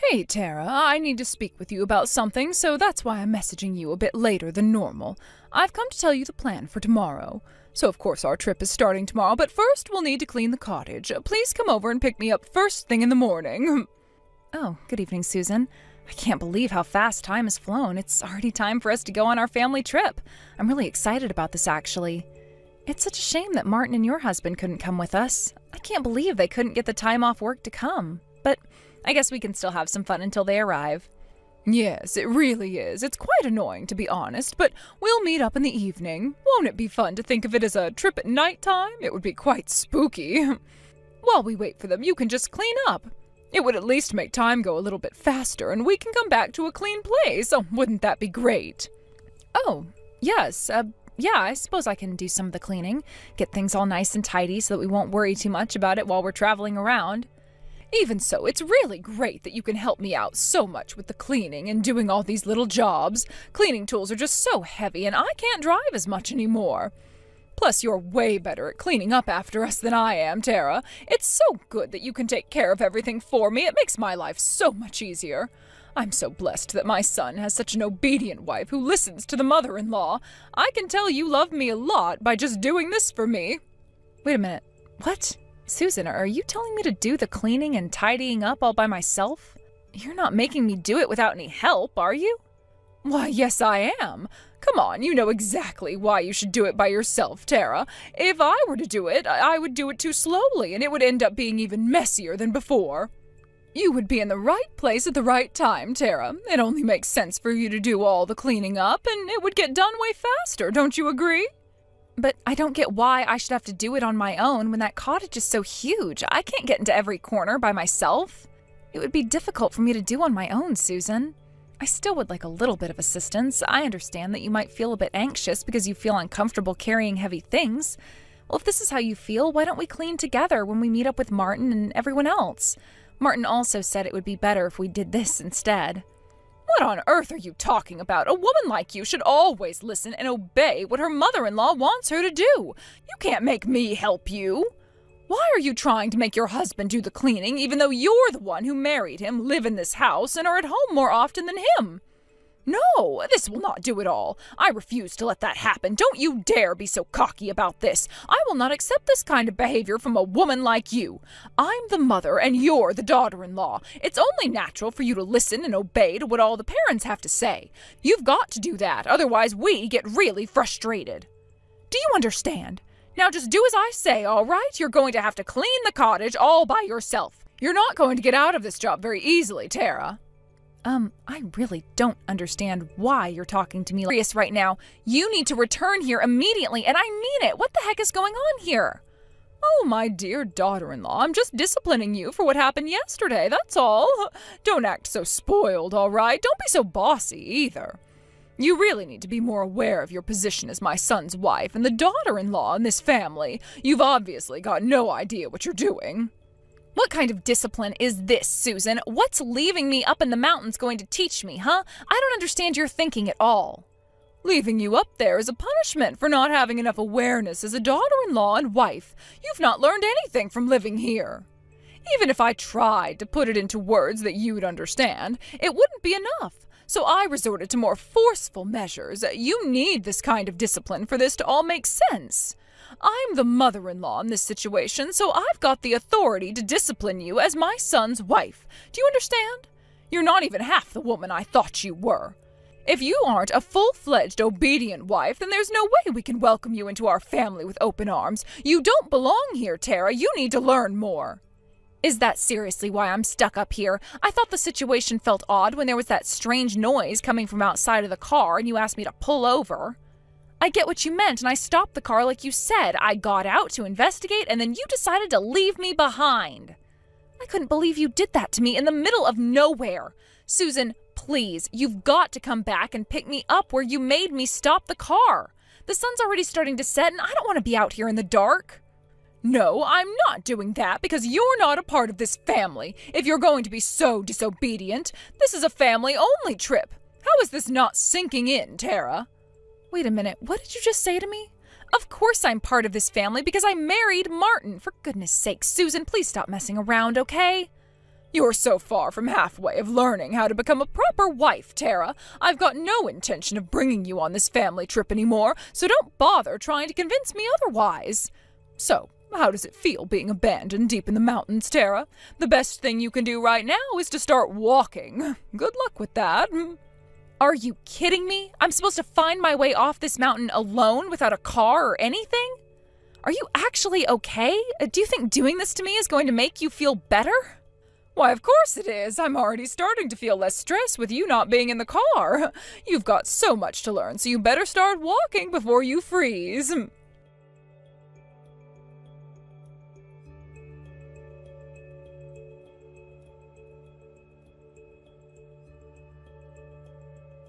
Hey, Tara, I need to speak with you about something, so that's why I'm messaging you a bit later than normal. I've come to tell you the plan for tomorrow. So, of course, our trip is starting tomorrow, but first we'll need to clean the cottage. Please come over and pick me up first thing in the morning. Oh, good evening, Susan. I can't believe how fast time has flown. It's already time for us to go on our family trip. I'm really excited about this, actually. It's such a shame that Martin and your husband couldn't come with us. I can't believe they couldn't get the time off work to come. But I guess we can still have some fun until they arrive. Yes, it really is. It's quite annoying, to be honest, but we'll meet up in the evening. Won't it be fun to think of it as a trip at nighttime? It would be quite spooky. While we wait for them, you can just clean up. It would at least make time go a little bit faster, and we can come back to a clean place. Oh, wouldn't that be great? Oh, yes, yeah, I suppose I can do some of the cleaning. Get things all nice and tidy so that we won't worry too much about it while we're traveling around. Even so, it's really great that you can help me out so much with the cleaning and doing all these little jobs. Cleaning tools are just so heavy, and I can't drive as much anymore. Plus, you're way better at cleaning up after us than I am, Tara. It's so good that you can take care of everything for me. It makes my life so much easier. I'm so blessed that my son has such an obedient wife who listens to the mother-in-law. I can tell you love me a lot by just doing this for me. Wait a minute. What? Susan, are you telling me to do the cleaning and tidying up all by myself? You're not making me do it without any help, are you? Why, yes, I am. Come on, you know exactly why you should do it by yourself, Tara. If I were to do it, I would do it too slowly, and it would end up being even messier than before. You would be in the right place at the right time, Tara. It only makes sense for you to do all the cleaning up, and it would get done way faster, don't you agree? But I don't get why I should have to do it on my own when that cottage is so huge. I can't get into every corner by myself. It would be difficult for me to do on my own, Susan. I still would like a little bit of assistance. I understand that you might feel a bit anxious because you feel uncomfortable carrying heavy things. Well, if this is how you feel, why don't we clean together when we meet up with Martin and everyone else? Martin also said it would be better if we did this instead. What on earth are you talking about? A woman like you should always listen and obey what her mother-in-law wants her to do. You can't make me help you. Why are you trying to make your husband do the cleaning even though you're the one who married him, live in this house, and are at home more often than him? No, this will not do at all. I refuse to let that happen. Don't you dare be so cocky about this. I will not accept this kind of behavior from a woman like you. I'm the mother and you're the daughter-in-law. It's only natural for you to listen and obey to what all the parents have to say. You've got to do that, otherwise we get really frustrated. Do you understand? Now just do as I say, all right? You're going to have to clean the cottage all by yourself. You're not going to get out of this job very easily, Tara. I really don't understand why you're talking to me like this right now. You need to return here immediately, and I mean it. What the heck is going on here? Oh, my dear daughter-in-law, I'm just disciplining you for what happened yesterday, that's all. Don't act so spoiled, all right? Don't be so bossy, either. You really need to be more aware of your position as my son's wife and the daughter-in-law in this family. You've obviously got no idea what you're doing. What kind of discipline is this, Susan? What's leaving me up in the mountains going to teach me, huh? I don't understand your thinking at all. Leaving you up there is a punishment for not having enough awareness as a daughter-in-law and wife. You've not learned anything from living here. Even if I tried to put it into words that you'd understand, it wouldn't be enough. So I resorted to more forceful measures. You need this kind of discipline for this to all make sense. I'm the mother-in-law in this situation, so I've got the authority to discipline you as my son's wife. Do you understand? You're not even half the woman I thought you were. If you aren't a full-fledged, obedient wife, then there's no way we can welcome you into our family with open arms. You don't belong here, Tara. You need to learn more. Is that seriously why I'm stuck up here? I thought the situation felt odd when there was that strange noise coming from outside of the car and you asked me to pull over. I get what you meant, and I stopped the car like you said. I got out to investigate, and then you decided to leave me behind. I couldn't believe you did that to me in the middle of nowhere. Susan, please, you've got to come back and pick me up where you made me stop the car. The sun's already starting to set, and I don't want to be out here in the dark. No, I'm not doing that because you're not a part of this family. If you're going to be so disobedient, this is a family-only trip. How is this not sinking in, Tara? Wait a minute, what did you just say to me? Of course I'm part of this family because I married Martin. For goodness sake, Susan, please stop messing around, okay? You're so far from halfway of learning how to become a proper wife, Tara. I've got no intention of bringing you on this family trip anymore, so don't bother trying to convince me otherwise. So, how does it feel being abandoned deep in the mountains, Tara? The best thing you can do right now is to start walking. Good luck with that. Are you kidding me? I'm supposed to find my way off this mountain alone without a car or anything? Are you actually okay? Do you think doing this to me is going to make you feel better? Why, of course it is. I'm already starting to feel less stress with you not being in the car. You've got so much to learn, so you better start walking before you freeze.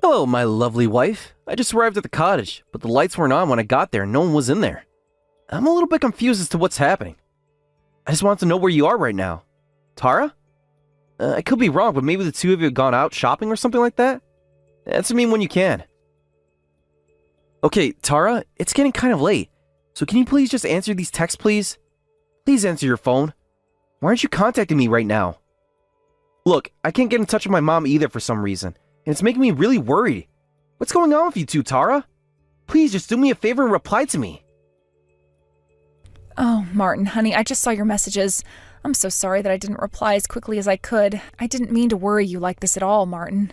Hello, my lovely wife. I just arrived at the cottage, but the lights weren't on when I got there and no one was in there. I'm a little bit confused as to what's happening. I just want to know where you are right now. Tara? I could be wrong, but maybe the two of you have gone out shopping or something like that? Answer me when you can. Okay, Tara, it's getting kind of late, so can you please just answer these texts, please? Please answer your phone. Why aren't you contacting me right now? Look, I can't get in touch with my mom either for some reason, and it's making me really worried. What's going on with you two, Tara? Please just do me a favor and reply to me. Oh, Martin, honey, I just saw your messages. I'm so sorry that I didn't reply as quickly as I could. I didn't mean to worry you like this at all, Martin.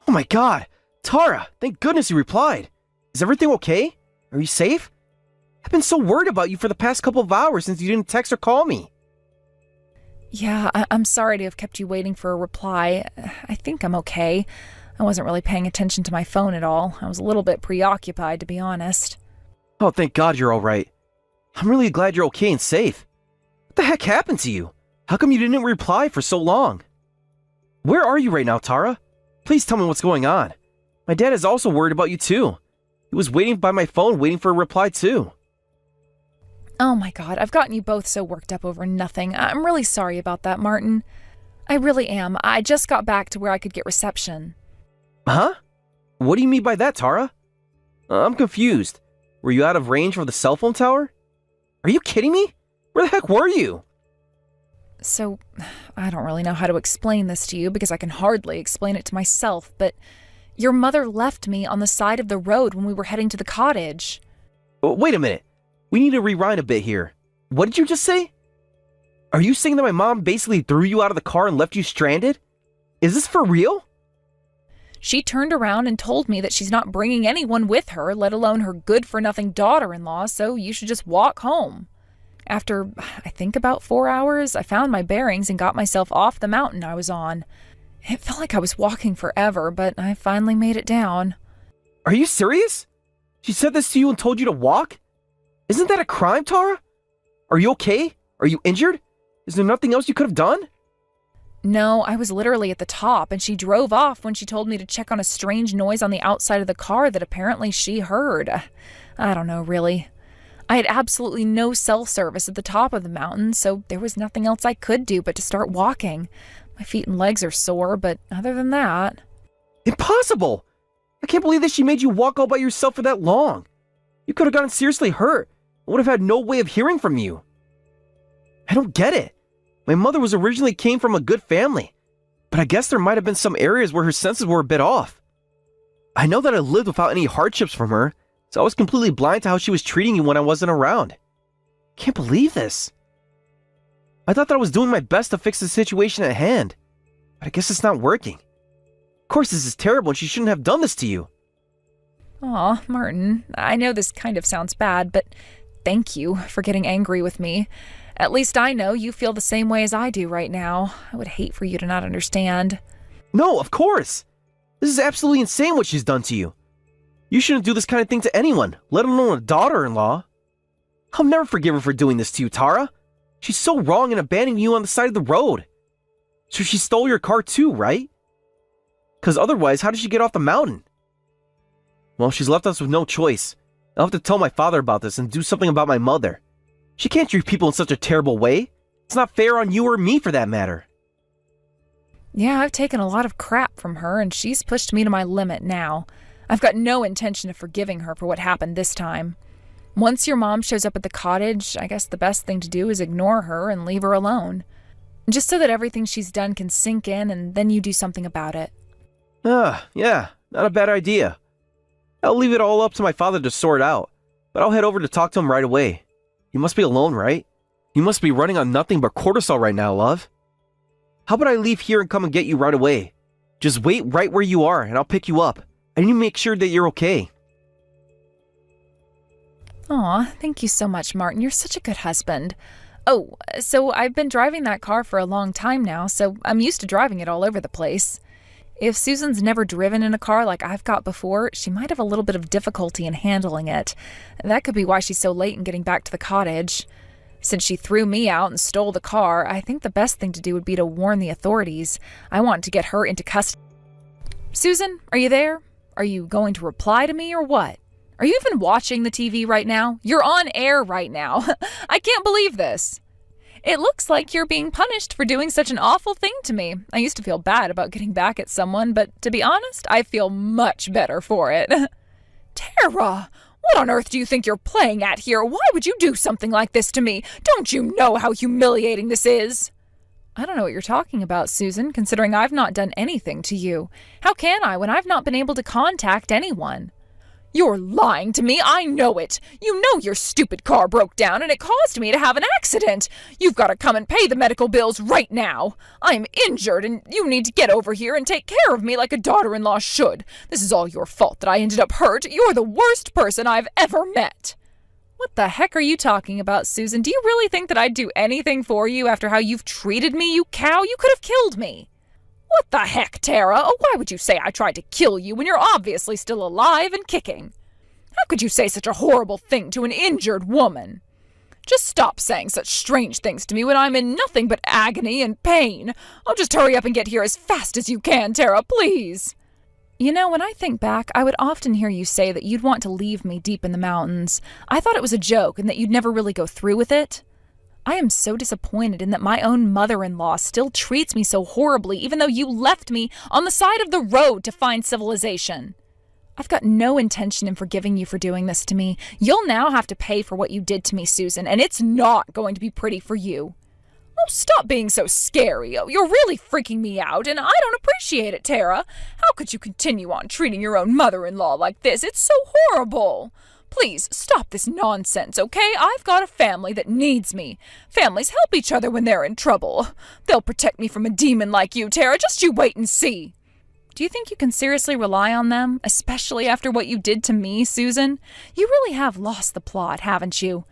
Oh my god! Tara, thank goodness you replied. Is everything okay? Are you safe? I've been so worried about you for the past couple of hours since you didn't text or call me. Yeah, I'm sorry to have kept you waiting for a reply. I think I'm okay. I wasn't really paying attention to my phone at all. I was a little bit preoccupied, to be honest. Oh, thank God you're alright. I'm really glad you're okay and safe. What the heck happened to you? How come you didn't reply for so long? Where are you right now, Tara? Please tell me what's going on. My dad is also worried about you too. He was waiting by my phone, waiting for a reply too. Oh my God, I've gotten you both so worked up over nothing. I'm really sorry about that, Martin. I really am. I just got back to where I could get reception. Huh? What do you mean by that, Tara? I'm confused. Were you out of range for the cell phone tower? Are you kidding me? Where the heck were you? So, I don't really know how to explain this to you because I can hardly explain it to myself, but your mother left me on the side of the road when we were heading to the cottage. Wait a minute. We need to rewind a bit here. What did you just say? Are you saying that my mom basically threw you out of the car and left you stranded? Is this for real? She turned around and told me that she's not bringing anyone with her, let alone her good-for-nothing daughter-in-law, so you should just walk home. After, I think about 4 hours, I found my bearings and got myself off the mountain I was on. It felt like I was walking forever, but I finally made it down. Are you serious? She said this to you and told you to walk? Isn't that a crime, Tara? Are you okay? Are you injured? Is there nothing else you could have done? No, I was literally at the top, and she drove off when she told me to check on a strange noise on the outside of the car that apparently she heard. I don't know, really. I had absolutely no cell service at the top of the mountain, so there was nothing else I could do but to start walking. My feet and legs are sore, but other than that... Impossible! I can't believe that she made you walk all by yourself for that long. You could have gotten seriously hurt and would have had no way of hearing from you. I don't get it. My mother was originally came from a good family, but I guess there might have been some areas where her senses were a bit off. I know that I lived without any hardships from her, so I was completely blind to how she was treating you when I wasn't around. Can't believe this. I thought that I was doing my best to fix the situation at hand, but I guess it's not working. Of course this is terrible and she shouldn't have done this to you. Aw, Martin, I know this kind of sounds bad, but thank you for getting angry with me. At least I know you feel the same way as I do right now. I would hate for you to not understand. No, of course. This is absolutely insane what she's done to you. You shouldn't do this kind of thing to anyone, let alone a daughter-in-law. I'll never forgive her for doing this to you, Tara. She's so wrong in abandoning you on the side of the road. So she stole your car too, right? Because otherwise, how did she get off the mountain? Well, she's left us with no choice. I'll have to tell my father about this and do something about my mother. She can't treat people in such a terrible way. It's not fair on you or me for that matter. Yeah, I've taken a lot of crap from her, and she's pushed me to my limit now. I've got no intention of forgiving her for what happened this time. Once your mom shows up at the cottage, I guess the best thing to do is ignore her and leave her alone. Just so that everything she's done can sink in and then you do something about it. Yeah, not a bad idea. I'll leave it all up to my father to sort out, but I'll head over to talk to him right away. You must be alone, right? You must be running on nothing but cortisol right now, love. How about I leave here and come and get you right away? Just wait right where you are and I'll pick you up. I need to make sure that you're okay. Aw, thank you so much, Martin. You're such a good husband. Oh, so I've been driving that car for a long time now, so I'm used to driving it all over the place. If Susan's never driven in a car like I've got before, she might have a little bit of difficulty in handling it. That could be why she's so late in getting back to the cottage. Since she threw me out and stole the car, I think the best thing to do would be to warn the authorities. I want to get her into custody. Susan, are you there? Are you going to reply to me or what? Are you even watching the TV right now? You're on air right now. I can't believe this. It looks like you're being punished for doing such an awful thing to me. I used to feel bad about getting back at someone, but to be honest, I feel much better for it. Tara, what on earth do you think you're playing at here? Why would you do something like this to me? Don't you know how humiliating this is? I don't know what you're talking about, Susan, considering I've not done anything to you. How can I when I've not been able to contact anyone? You're lying to me, I know it. You know your stupid car broke down and it caused me to have an accident. You've got to come and pay the medical bills right now. I'm injured and you need to get over here and take care of me like a daughter-in-law should. This is all your fault that I ended up hurt. You're the worst person I've ever met. What the heck are you talking about, Susan? Do you really think that I'd do anything for you after how you've treated me, you cow? You could have killed me. What the heck, Tara? Oh, why would you say I tried to kill you when you're obviously still alive and kicking? How could you say such a horrible thing to an injured woman? Just stop saying such strange things to me when I'm in nothing but agony and pain. Oh, just hurry up and get here as fast as you can, Tara, please. You know, when I think back, I would often hear you say that you'd want to leave me deep in the mountains. I thought it was a joke and that you'd never really go through with it. I am so disappointed in that my own mother-in-law still treats me so horribly, even though you left me on the side of the road to find civilization. I've got no intention in forgiving you for doing this to me. You'll now have to pay for what you did to me, Susan, and it's not going to be pretty for you. Oh, stop being so scary. Oh, you're really freaking me out, and I don't appreciate it, Tara. How could you continue on treating your own mother-in-law like this? It's so horrible. Please, stop this nonsense, okay? I've got a family that needs me. Families help each other when they're in trouble. They'll protect me from a demon like you, Tara. Just you wait and see. Do you think you can seriously rely on them, especially after what you did to me, Susan? You really have lost the plot, haven't you?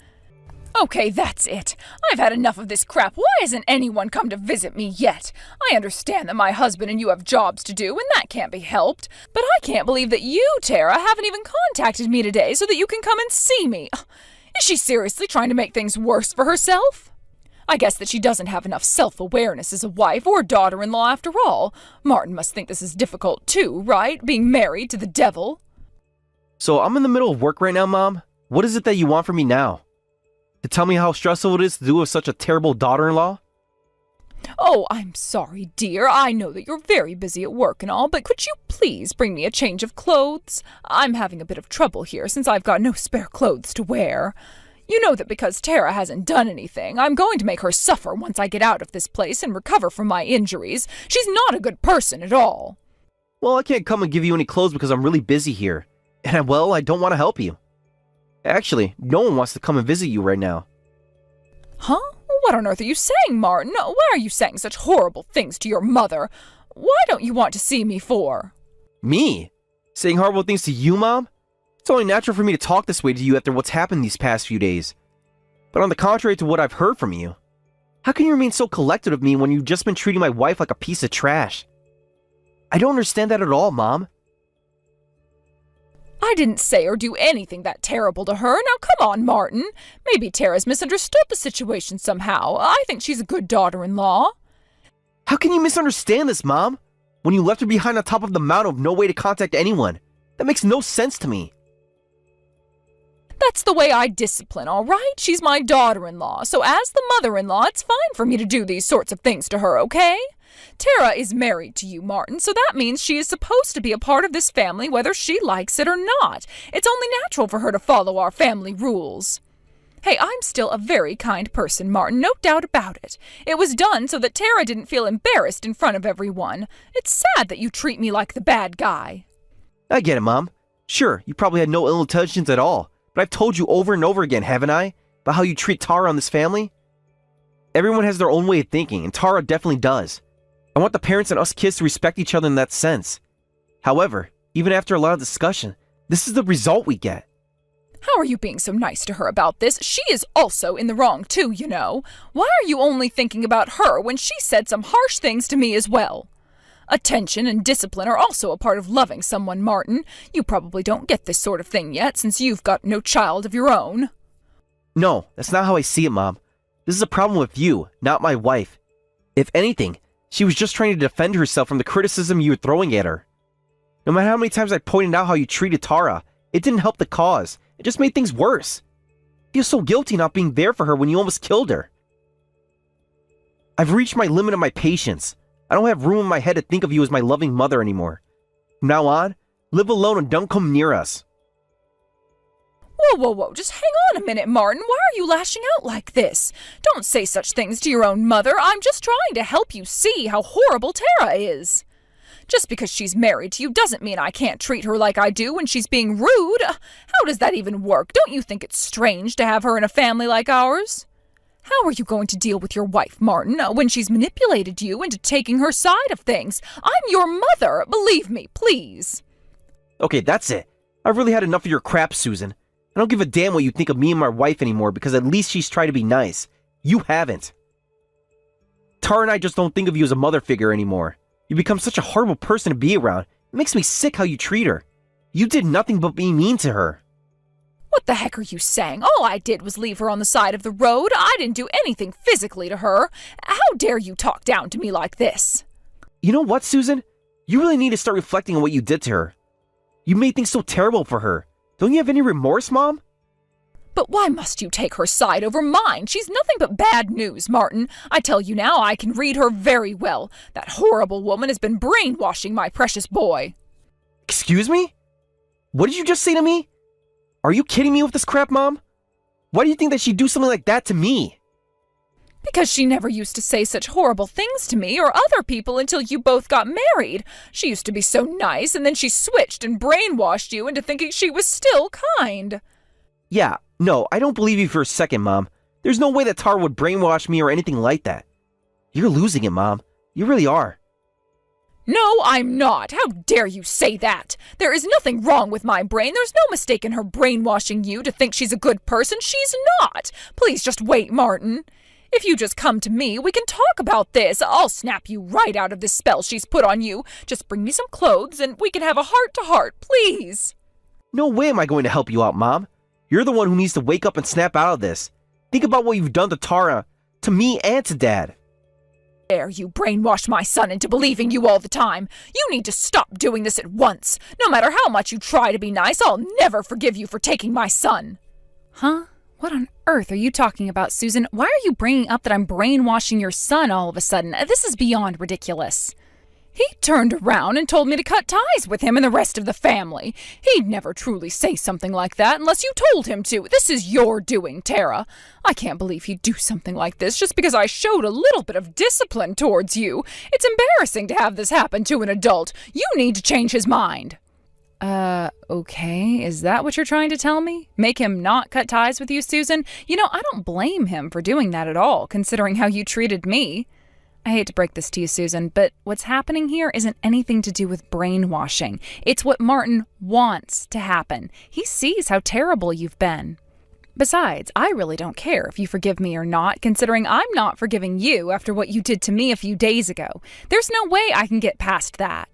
Okay, that's it. I've had enough of this crap. Why hasn't anyone come to visit me yet? I understand that my husband and you have jobs to do, and that can't be helped. But I can't believe that you, Tara, haven't even contacted me today so that you can come and see me. Is she seriously trying to make things worse for herself? I guess that she doesn't have enough self-awareness as a wife or daughter-in-law after all. Martin must think this is difficult too, right? Being married to the devil. So I'm in the middle of work right now, Mom. What is it that you want from me now? To tell me how stressful it is to do with such a terrible daughter-in-law? Oh, I'm sorry, dear. I know that you're very busy at work and all, but could you please bring me a change of clothes? I'm having a bit of trouble here since I've got no spare clothes to wear. You know that because Tara hasn't done anything, I'm going to make her suffer once I get out of this place and recover from my injuries. She's not a good person at all. Well, I can't come and give you any clothes because I'm really busy here. And, well, I don't want to help you. Actually, no one wants to come and visit you right now. Huh? What on earth are you saying, Martin? Why are you saying such horrible things to your mother? Why don't you want to see me for? Me? Saying horrible things to you, Mom? It's only natural for me to talk this way to you after what's happened these past few days. But on the contrary to what I've heard from you, how can you remain so collected of me when you've just been treating my wife like a piece of trash? I don't understand that at all, Mom. I didn't say or do anything that terrible to her. Now come on, Martin. Maybe Tara's misunderstood the situation somehow. I think she's a good daughter-in-law. How can you misunderstand this, Mom? When you left her behind on top of the mountain with no way to contact anyone. That makes no sense to me. That's the way I discipline, all right? She's my daughter-in-law, so as the mother-in-law, it's fine for me to do these sorts of things to her, okay? Tara is married to you, Martin, so that means she is supposed to be a part of this family whether she likes it or not. It's only natural for her to follow our family rules. Hey, I'm still a very kind person, Martin, no doubt about it. It was done so that Tara didn't feel embarrassed in front of everyone. It's sad that you treat me like the bad guy. I get it, Mom. Sure, you probably had no ill intentions at all, but I've told you over and over again, haven't I, about how you treat Tara and this family? Everyone has their own way of thinking, and Tara definitely does. I want the parents and us kids to respect each other in that sense. However, even after a lot of discussion, this is the result we get. How are you being so nice to her about this? She is also in the wrong too, you know. Why are you only thinking about her when she said some harsh things to me as well? Attention and discipline are also a part of loving someone, Martin. You probably don't get this sort of thing yet since you've got no child of your own. No, that's not how I see it, Mom. This is a problem with you, not my wife. If anything, she was just trying to defend herself from the criticism you were throwing at her. No matter how many times I pointed out how you treated Tara, it didn't help the cause. It just made things worse. I feel so guilty not being there for her when you almost killed her. I've reached my limit of my patience. I don't have room in my head to think of you as my loving mother anymore. From now on, live alone and don't come near us. Whoa, just hang on a minute, Martin. Why are you lashing out like this? Don't say such things to your own mother. I'm just trying to help you see how horrible Tara is. Just because she's married to you doesn't mean I can't treat her like I do when she's being rude. How does that even work? Don't you think it's strange to have her in a family like ours? How are you going to deal with your wife, Martin, when she's manipulated you into taking her side of things? I'm your mother, believe me, please. Okay, that's it. I've really had enough of your crap, Susan. I don't give a damn what you think of me and my wife anymore because at least she's tried to be nice. You haven't. Tara and I just don't think of you as a mother figure anymore. You become such a horrible person to be around. It makes me sick how you treat her. You did nothing but be mean to her. What the heck are you saying? All I did was leave her on the side of the road. I didn't do anything physically to her. How dare you talk down to me like this? You know what, Susan? You really need to start reflecting on what you did to her. You made things so terrible for her. Don't you have any remorse, Mom? But why must you take her side over mine? She's nothing but bad news, Martin. I tell you now, I can read her very well. That horrible woman has been brainwashing my precious boy. Excuse me? What did you just say to me? Are you kidding me with this crap, Mom? Why do you think that she'd do something like that to me? Because she never used to say such horrible things to me or other people until you both got married. She used to be so nice, and then she switched and brainwashed you into thinking she was still kind. Yeah, no, I don't believe you for a second, Mom. There's no way that Tara would brainwash me or anything like that. You're losing it, Mom. You really are. No, I'm not. How dare you say that? There is nothing wrong with my brain. There's no mistake in her brainwashing you to think she's a good person. She's not. Please just wait, Martin. If you just come to me, we can talk about this. I'll snap you right out of this spell she's put on you. Just bring me some clothes and we can have a heart-to-heart, please. No way am I going to help you out, Mom. You're the one who needs to wake up and snap out of this. Think about what you've done to Tara, to me, and to Dad. Dare you brainwash my son into believing you all the time. You need to stop doing this at once. No matter how much you try to be nice, I'll never forgive you for taking my son. Huh? What on earth are you talking about, Susan? Why are you bringing up that I'm brainwashing your son all of a sudden? This is beyond ridiculous. He turned around and told me to cut ties with him and the rest of the family. He'd never truly say something like that unless you told him to. This is your doing, Tara. I can't believe he'd do something like this just because I showed a little bit of discipline towards you. It's embarrassing to have this happen to an adult. You need to change his mind. Okay. Is that what you're trying to tell me? Make him not cut ties with you, Susan? You know, I don't blame him for doing that at all, considering how you treated me. I hate to break this to you, Susan, but what's happening here isn't anything to do with brainwashing. It's what Martin wants to happen. He sees how terrible you've been. Besides, I really don't care if you forgive me or not, considering I'm not forgiving you after what you did to me a few days ago. There's no way I can get past that.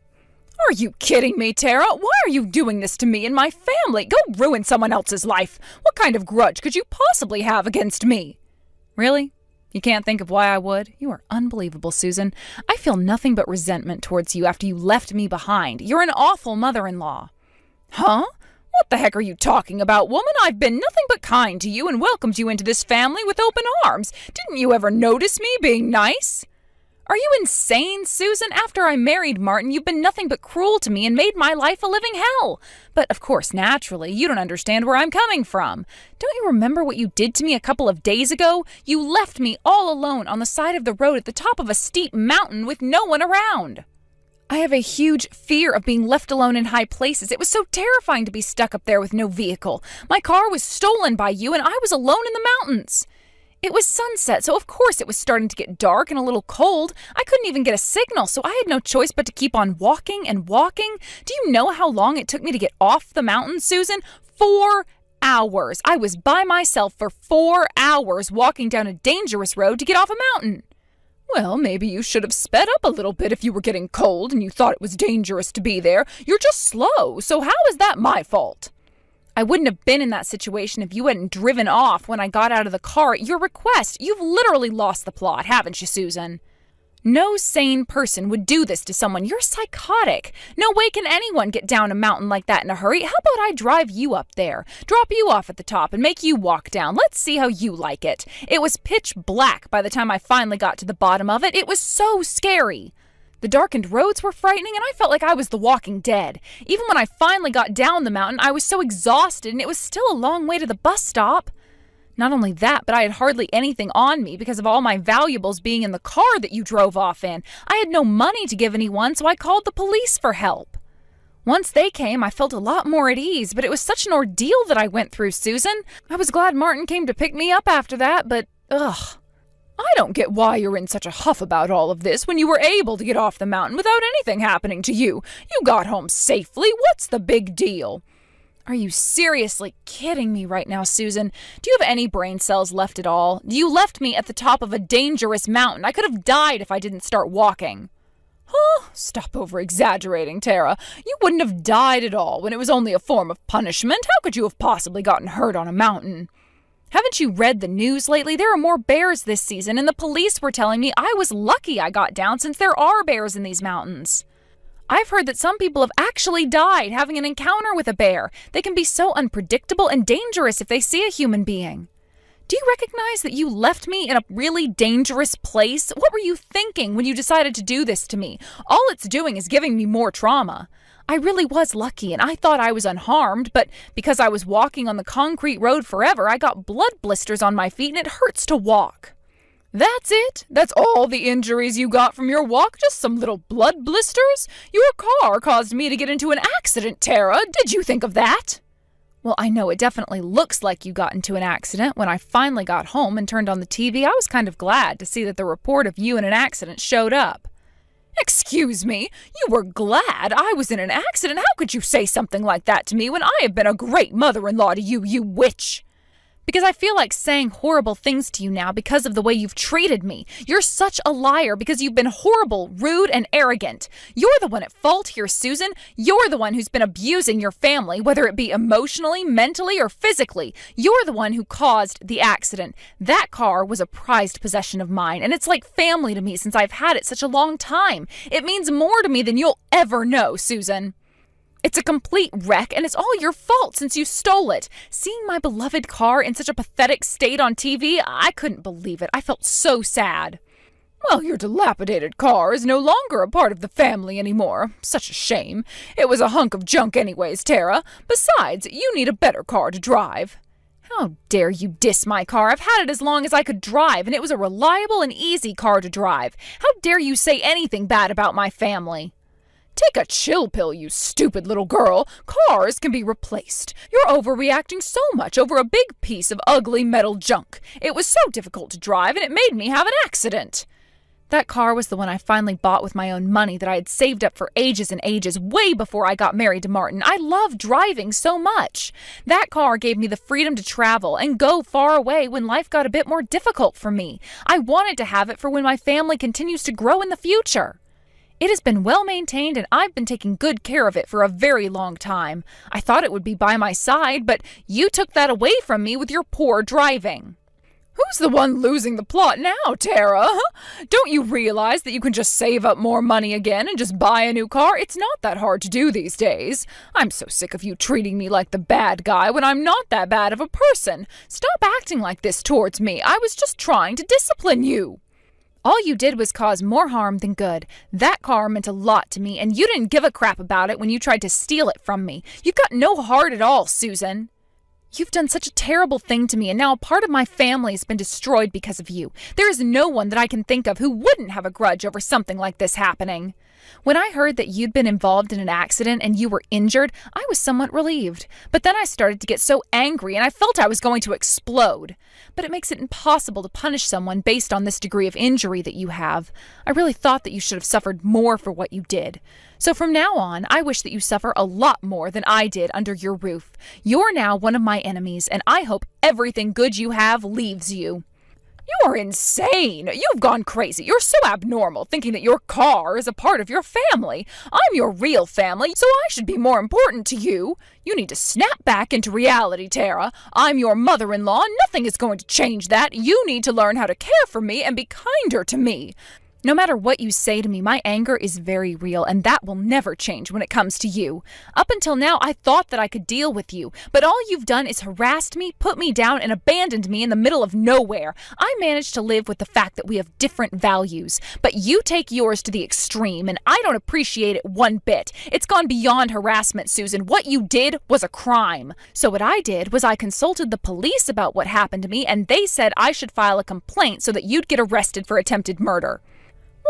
Are you kidding me, Tara? Why are you doing this to me and my family? Go ruin someone else's life. What kind of grudge could you possibly have against me? Really? You can't think of why I would? You are unbelievable, Susan. I feel nothing but resentment towards you after you left me behind. You're an awful mother-in-law. Huh? What the heck are you talking about, woman? I've been nothing but kind to you and welcomed you into this family with open arms. Didn't you ever notice me being nice? Are you insane, Susan? After I married Martin, you've been nothing but cruel to me and made my life a living hell. But of course, naturally, you don't understand where I'm coming from. Don't you remember what you did to me a couple of days ago? You left me all alone on the side of the road at the top of a steep mountain with no one around. I have a huge fear of being left alone in high places. It was so terrifying to be stuck up there with no vehicle. My car was stolen by you and I was alone in the mountains. It was sunset, so of course it was starting to get dark and a little cold. I couldn't even get a signal, so I had no choice but to keep on walking and walking. Do you know how long it took me to get off the mountain, Susan? 4 hours. I was by myself for 4 hours walking down a dangerous road to get off a mountain. Well, maybe you should have sped up a little bit if you were getting cold and you thought it was dangerous to be there. You're just slow, so how is that my fault? I wouldn't have been in that situation if you hadn't driven off when I got out of the car at your request. You've literally lost the plot, haven't you, Susan? No sane person would do this to someone. You're psychotic. No way can anyone get down a mountain like that in a hurry. How about I drive you up there, drop you off at the top, and make you walk down? Let's see how you like it. It was pitch black by the time I finally got to the bottom of it. It was so scary. The darkened roads were frightening, and I felt like I was the walking dead. Even when I finally got down the mountain, I was so exhausted, and it was still a long way to the bus stop. Not only that, but I had hardly anything on me because of all my valuables being in the car that you drove off in. I had no money to give anyone, so I called the police for help. Once they came, I felt a lot more at ease, but it was such an ordeal that I went through, Susan. I was glad Martin came to pick me up after that, but ugh. I don't get why you're in such a huff about all of this when you were able to get off the mountain without anything happening to you. You got home safely. What's the big deal? Are you seriously kidding me right now, Susan? Do you have any brain cells left at all? You left me at the top of a dangerous mountain. I could have died if I didn't start walking. Oh, stop over-exaggerating, Tara. You wouldn't have died at all when it was only a form of punishment. How could you have possibly gotten hurt on a mountain? Haven't you read the news lately? There are more bears this season, and the police were telling me I was lucky I got down since there are bears in these mountains. I've heard that some people have actually died having an encounter with a bear. They can be so unpredictable and dangerous if they see a human being. Do you recognize that you left me in a really dangerous place? What were you thinking when you decided to do this to me? All it's doing is giving me more trauma. I really was lucky, and I thought I was unharmed, but because I was walking on the concrete road forever, I got blood blisters on my feet, and it hurts to walk. That's it? That's all the injuries you got from your walk? Just some little blood blisters? Your car caused me to get into an accident, Tara. Did you think of that? Well, I know it definitely looks like you got into an accident. When I finally got home and turned on the TV, I was kind of glad to see that the report of you in an accident showed up. Excuse me, you were glad I was in an accident? How could you say something like that to me when I have been a great mother-in-law to you, you witch? Because I feel like saying horrible things to you now because of the way you've treated me. You're such a liar because you've been horrible, rude, and arrogant. You're the one at fault here, Susan. You're the one who's been abusing your family, whether it be emotionally, mentally, or physically. You're the one who caused the accident. That car was a prized possession of mine, and it's like family to me since I've had it such a long time. It means more to me than you'll ever know, Susan. It's a complete wreck, and it's all your fault since you stole it. Seeing my beloved car in such a pathetic state on TV, I couldn't believe it. I felt so sad. Well, your dilapidated car is no longer a part of the family anymore. Such a shame. It was a hunk of junk anyways, Tara. Besides, you need a better car to drive. How dare you diss my car? I've had it as long as I could drive, and it was a reliable and easy car to drive. How dare you say anything bad about my family? Take a chill pill, you stupid little girl. Cars can be replaced. You're overreacting so much over a big piece of ugly metal junk. It was so difficult to drive, and it made me have an accident. That car was the one I finally bought with my own money that I had saved up for ages and ages, way before I got married to Martin. I love driving so much. That car gave me the freedom to travel and go far away when life got a bit more difficult for me. I wanted to have it for when my family continues to grow in the future. It has been well maintained, and I've been taking good care of it for a very long time. I thought it would be by my side, but you took that away from me with your poor driving. Who's the one losing the plot now, Tara? Don't you realize that you can just save up more money again and just buy a new car? It's not that hard to do these days. I'm so sick of you treating me like the bad guy when I'm not that bad of a person. Stop acting like this towards me. I was just trying to discipline you. All you did was cause more harm than good. That car meant a lot to me, and you didn't give a crap about it when you tried to steal it from me. You've got no heart at all, Susan. You've done such a terrible thing to me, and now a part of my family has been destroyed because of you. There is no one that I can think of who wouldn't have a grudge over something like this happening. When I heard that you'd been involved in an accident and you were injured, I was somewhat relieved. But then I started to get so angry and I felt I was going to explode. But it makes it impossible to punish someone based on this degree of injury that you have. I really thought that you should have suffered more for what you did. So from now on, I wish that you suffer a lot more than I did under your roof. You're now one of my enemies, and I hope everything good you have leaves you. You are insane. You've gone crazy. You're so abnormal, thinking that your car is a part of your family. I'm your real family, so I should be more important to you. You need to snap back into reality, Tara. I'm your mother-in-law, and nothing is going to change that. You need to learn how to care for me and be kinder to me. No matter what you say to me, my anger is very real, and that will never change when it comes to you. Up until now, I thought that I could deal with you, but all you've done is harassed me, put me down, and abandoned me in the middle of nowhere. I managed to live with the fact that we have different values, but you take yours to the extreme, and I don't appreciate it one bit. It's gone beyond harassment, Susan. What you did was a crime. So what I did was I consulted the police about what happened to me, and they said I should file a complaint so that you'd get arrested for attempted murder.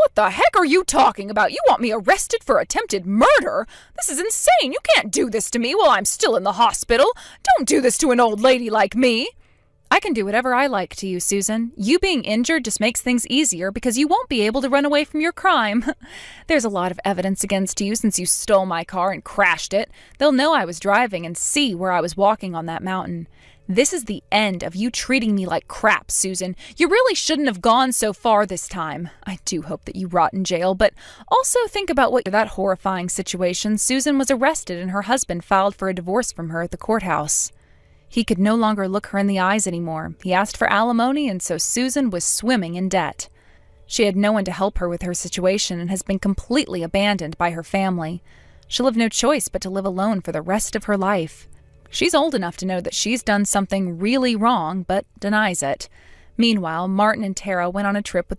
What the heck are you talking about? You want me arrested for attempted murder? This is insane. You can't do this to me while I'm still in the hospital. Don't do this to an old lady like me. I can do whatever I like to you, Susan. You being injured just makes things easier because you won't be able to run away from your crime. There's a lot of evidence against you since you stole my car and crashed it. They'll know I was driving and see where I was walking on that mountain. This is the end of you treating me like crap, Susan. You really shouldn't have gone so far this time. I do hope that you rot in jail, but also think about that horrifying situation. Susan was arrested and her husband filed for a divorce from her at the courthouse. He could no longer look her in the eyes anymore. He asked for alimony, and so Susan was swimming in debt. She had no one to help her with her situation and has been completely abandoned by her family. She'll have no choice but to live alone for the rest of her life. She's old enough to know that she's done something really wrong, but denies it. Meanwhile, Martin and Tara went on a trip with